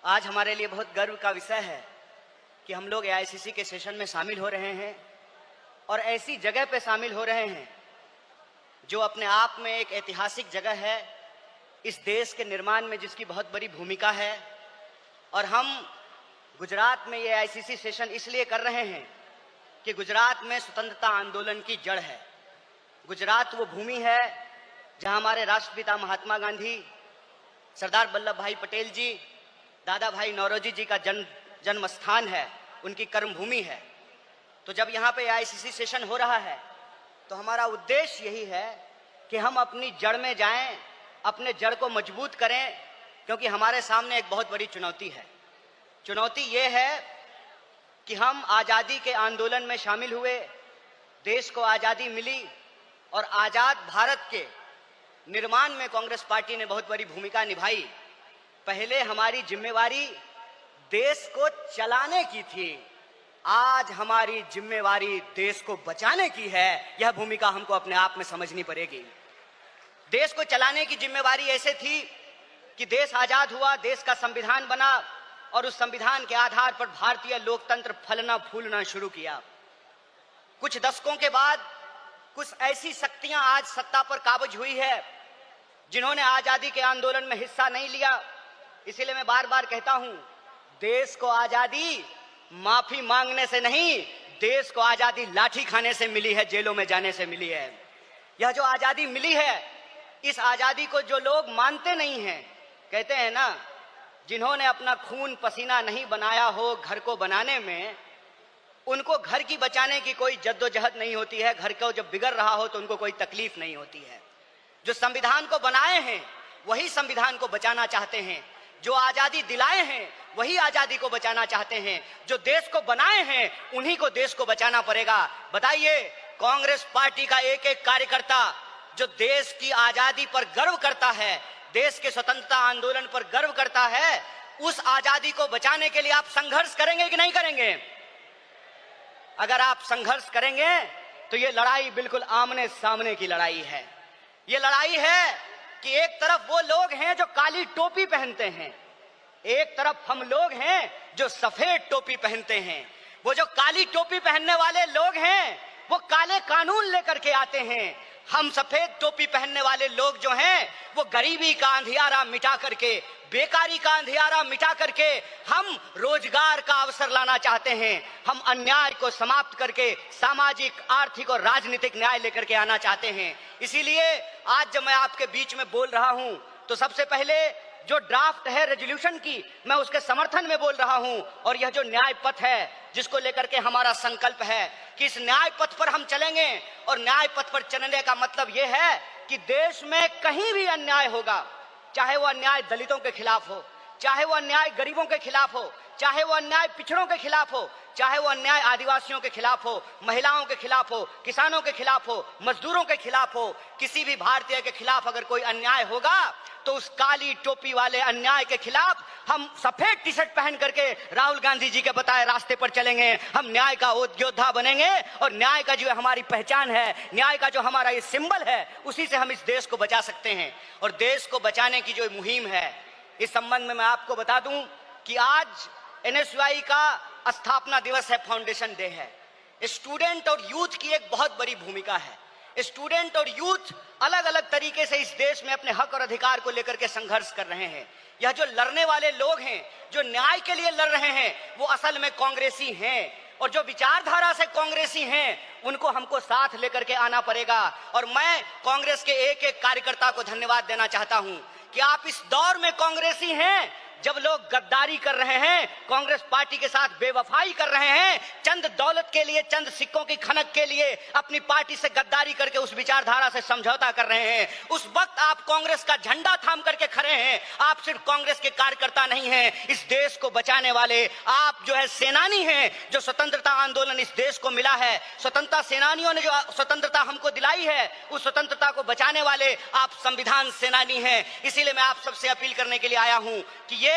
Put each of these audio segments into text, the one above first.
आज हमारे लिए बहुत गर्व का विषय है कि हम लोग एआईसीसी के सेशन में शामिल हो रहे हैं और ऐसी जगह पे शामिल हो रहे हैं जो अपने आप में एक ऐतिहासिक जगह है, इस देश के निर्माण में जिसकी बहुत बड़ी भूमिका है। और हम गुजरात में ये एआईसीसी सेशन इसलिए कर रहे हैं कि गुजरात में स्वतंत्रता आंदोलन की जड़ है। गुजरात वो भूमि है जहां हमारे राष्ट्रपिता महात्मा गांधी, सरदार वल्लभ भाई पटेल जी, दादा भाई नौरोजी जी का जन्म स्थान है, उनकी कर्मभूमि है। तो जब यहाँ पे एआईसीसी सेशन हो रहा है तो हमारा उद्देश्य यही है कि हम अपनी जड़ में जाएं, अपने जड़ को मजबूत करें, क्योंकि हमारे सामने एक बहुत बड़ी चुनौती है। चुनौती ये है कि हम आज़ादी के आंदोलन में शामिल हुए, देश को आज़ादी मिली और आज़ाद भारत के निर्माण में कांग्रेस पार्टी ने बहुत बड़ी भूमिका निभाई। पहले हमारी जिम्मेवारी देश को चलाने की थी, आज हमारी जिम्मेवारी देश को बचाने की है। यह भूमिका हमको अपने आप में समझनी पड़ेगी। देश को चलाने की जिम्मेवारी ऐसे थी कि देश आजाद हुआ, देश का संविधान बना और उस संविधान के आधार पर भारतीय लोकतंत्र फलना फूलना शुरू किया। कुछ दशकों के बाद कुछ ऐसी शक्तियां आज सत्ता पर काबिज हुई है जिन्होंने आजादी के आंदोलन में हिस्सा नहीं लिया। इसीलिए मैं बार बार कहता हूं, देश को आजादी माफी मांगने से नहीं, देश को आजादी लाठी खाने से मिली है, जेलों में जाने से मिली है। यह जो आजादी मिली है, इस आजादी को जो लोग मानते नहीं हैं, कहते हैं ना, जिन्होंने अपना खून पसीना नहीं बनाया हो घर को बनाने में, उनको घर की बचाने की कोई जद्दोजहद नहीं होती है। घर को जब बिगड़ रहा हो तो उनको कोई तकलीफ नहीं होती है। जो संविधान को बनाए हैं वही संविधान को बचाना चाहते हैं, जो आजादी दिलाए हैं वही आजादी को बचाना चाहते हैं, जो देश को बनाए हैं उन्हीं को देश को बचाना पड़ेगा। बताइए, कांग्रेस पार्टी का एक एक कार्यकर्ता जो देश की आजादी पर गर्व करता है, देश के स्वतंत्रता आंदोलन पर गर्व करता है, उस आजादी को बचाने के लिए आप संघर्ष करेंगे कि नहीं करेंगे? अगर आप संघर्ष करेंगे तो ये लड़ाई बिल्कुल आमने सामने की लड़ाई है। ये लड़ाई है कि एक तरफ वो लोग हैं जो काली टोपी पहनते हैं, एक तरफ हम लोग हैं जो सफेद टोपी पहनते हैं। वो जो काली टोपी पहनने वाले लोग हैं वो काले कानून लेकर के आते हैं। हम सफेद टोपी पहनने वाले लोग जो हैं वो गरीबी का अंधियारा मिटा करके, बेकारी का अंधियारा मिटा करके हम रोजगार का अवसर लाना चाहते हैं। हम अन्याय को समाप्त करके सामाजिक, आर्थिक और राजनीतिक न्याय लेकर के आना चाहते हैं। इसीलिए आज जब मैं आपके बीच में बोल रहा हूं तो सबसे पहले जो ड्राफ्ट है रेजोल्यूशन की, मैं उसके समर्थन में बोल रहा हूं। और यह जो न्याय पथ है जिसको लेकर के हमारा संकल्प है कि इस न्याय पथ पर हम चलेंगे, और न्याय पथ पर चलने का मतलब यह है कि देश में कहीं भी अन्याय होगा, चाहे वो अन्याय दलितों के खिलाफ हो, चाहे वो अन्याय गरीबों के खिलाफ हो, चाहे वो अन्याय पिछड़ों के खिलाफ हो, चाहे वो अन्याय आदिवासियों के खिलाफ हो, महिलाओं के खिलाफ हो, किसानों के खिलाफ हो, मजदूरों के खिलाफ हो, किसी भी भारतीय के खिलाफ अगर कोई अन्याय होगा तो उस काली टोपी वाले अन्याय के खिलाफ हम सफेद टी शर्ट पहन करके राहुल गांधी जी के बताए रास्ते पर चलेंगे। हम न्याय का योद्धा बनेंगे और न्याय का जो हमारी पहचान है, न्याय का जो हमारा ये सिंबल है, उसी से हम इस देश को बचा सकते हैं। और देश को बचाने की जो मुहिम है, इस संबंध में मैं आपको बता दूं कि आज एनएसयूआई का स्थापना दिवस है, फाउंडेशन डे है। स्टूडेंट और यूथ की एक बहुत बड़ी भूमिका है। स्टूडेंट और यूथ अलग अलग तरीके से इस देश में अपने हक और अधिकार को लेकर के संघर्ष कर रहे हैं। यह जो लड़ने वाले लोग हैं, जो न्याय के लिए लड़ रहे हैं, वो असल में कांग्रेसी हैं। और जो विचारधारा से कांग्रेसी हैं उनको हमको साथ लेकर के आना पड़ेगा। और मैं कांग्रेस के एक एक कार्यकर्ता को धन्यवाद देना चाहता हूं कि आप इस दौर में कांग्रेसी हैं जब लोग गद्दारी कर रहे हैं, कांग्रेस पार्टी के साथ बेवफाई कर रहे हैं, चंद दौलत के लिए, चंद सिक्कों की खनक के लिए अपनी पार्टी से गद्दारी करके उस विचारधारा से समझौता कर रहे हैं, उस वक्त आप कांग्रेस का झंडा थाम करके खड़े हैं। आप सिर्फ कांग्रेस के कार्यकर्ता नहीं हैं, इस देश को बचाने वाले आप जो है सेनानी हैं। जो स्वतंत्रता आंदोलन इस देश को मिला है, स्वतंत्रता सेनानियों ने जो स्वतंत्रता हमको दिलाई है, उस स्वतंत्रता को बचाने वाले आप संविधान सेनानी हैं। इसीलिए मैं आप सबसे अपील करने के लिए आया हूं कि ये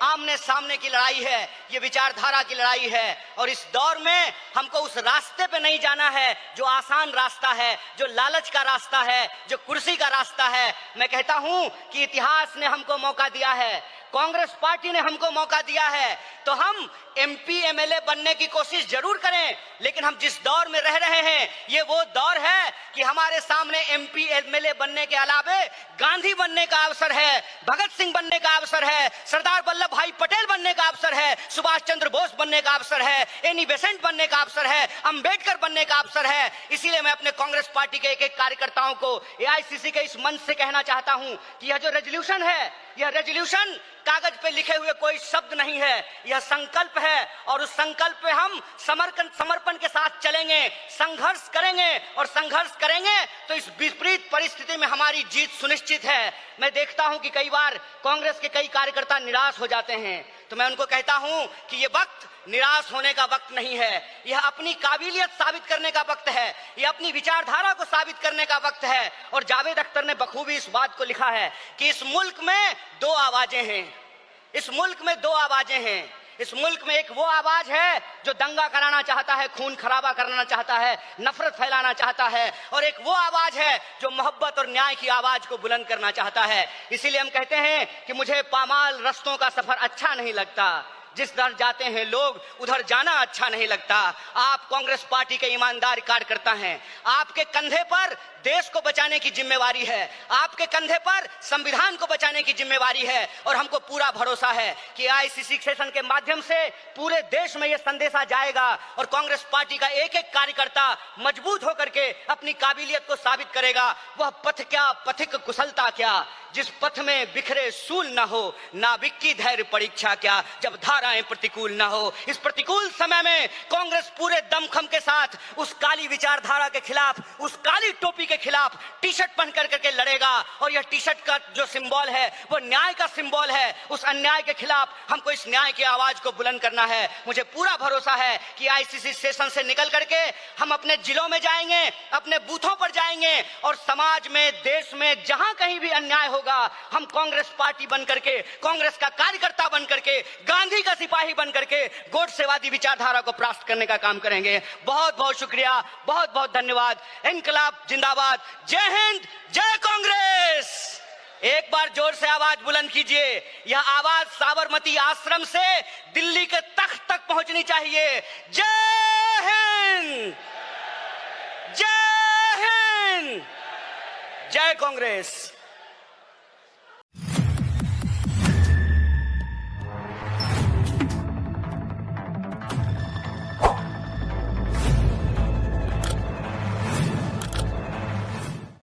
आमने सामने की लड़ाई है, ये विचारधारा की लड़ाई है। और इस दौर में हमको उस रास्ते पे नहीं जाना है जो आसान रास्ता है, जो लालच का रास्ता है, जो कुर्सी का रास्ता है। मैं कहता हूं कि इतिहास ने हमको मौका दिया है, कांग्रेस पार्टी ने हमको मौका दिया है तो हम एमपी एमएलए बनने की कोशिश जरूर करें, लेकिन हम जिस दौर में रह रहे हैं ये वो दौर है कि हमारे सामने एमपी एमएलए बनने के अलावे गांधी बनने का अवसर है, भगत सिंह बनने का अवसर है, सरदार वल्लभ भाई पटेल बनने का अवसर है, सुभाष चंद्र बोस बनने का अवसर है, एनी बेसेंट बनने का अवसर है, अंबेडकर बनने का अवसर है। इसीलिए मैं अपने कांग्रेस पार्टी के एक एक कार्यकर्ताओं को एआईसीसी के इस मंच से कहना चाहता हूं कि यह जो रेजोल्यूशन है, यह रेजोल्यूशन कागज पे लिखे हुए कोई शब्द नहीं है, यह संकल्प है और उस संकल्प पे हम समर्पण के साथ चलेंगे, संघर्ष करेंगे और संघर्ष करेंगे तो इस विपरीत परिस्थिति में हमारी जीत सुनिश्चित है। मैं देखता हूं कि कई बार कांग्रेस के कई कार्यकर्ता निराश हो जाते हैं, तो मैं उनको कहता हूं कि यह वक्त निराश होने का वक्त नहीं है, यह अपनी काबिलियत साबित करने का वक्त है, यह अपनी विचारधारा को साबित करने का वक्त है। और जावेद अख्तर ने बखूबी इस बात को लिखा है कि इस मुल्क में दो आवाजें हैं, इस मुल्क में दो आवाजें हैं। इस मुल्क में एक वो आवाज है जो दंगा कराना चाहता है, खून खराबा करना चाहता है, नफरत फैलाना चाहता है, और एक वो आवाज है जो मोहब्बत और न्याय की आवाज को बुलंद करना चाहता है। इसीलिए हम कहते हैं कि मुझे पामाल रस्तों का सफर अच्छा नहीं लगता, जिस दर जाते हैं लोग उधर जाना अच्छा नहीं लगता। आप कांग्रेस पार्टी के ईमानदार कार्यकर्ता हैं, आपके कंधे पर देश को बचाने की जिम्मेवारी है, आपके कंधे पर संविधान को बचाने की जिम्मेवारी है, और हमको पूरा भरोसा है कि आईसीसी सेशन के माध्यम से पूरे देश में यह संदेशा जाएगा और कांग्रेस पार्टी का एक एक कार्यकर्ता मजबूत होकर के अपनी काबिलियत को साबित करेगा। वह पथ क्या, पथिक कुशलता क्या, जिस पथ में बिखरे सूल न हो, नाविक की धैर्य परीक्षा क्या, जब धाराएं प्रतिकूल न हो। इस प्रतिकूल समय में कांग्रेस पूरे दमखम के साथ उस काली विचारधारा के खिलाफ, उस काली टोपी के खिलाफ टी शर्ट पहन करके लड़ेगा, और यह टी शर्ट का जो सिंबल है वो न्याय का सिंबल है। उस अन्याय के खिलाफ हमको इस न्याय की आवाज को बुलंद करना है। मुझे पूरा भरोसा है कि आईसीसी सेशन से निकल करके हम अपने जिलों में जाएंगे, अपने बूथों पर जाएंगे, और समाज में, देश में जहां कहीं भी अन्याय होगा हम कांग्रेस पार्टी बन करके, कांग्रेस का कार्यकर्ता बन करके, गांधी का सिपाही बन करके गोडसेवादी विचारधारा को प्राप्त करने का काम करेंगे। बहुत बहुत शुक्रिया, बहुत बहुत धन्यवाद। इनकलाब जिंदाबाद, जय हिंद, जय कांग्रेस। एक बार जोर से आवाज बुलंद कीजिए। यह आवाज साबरमती आश्रम से दिल्ली के तख्त तक पहुंचनी चाहिए। जय हिंद, जय हिंद, जय कांग्रेस।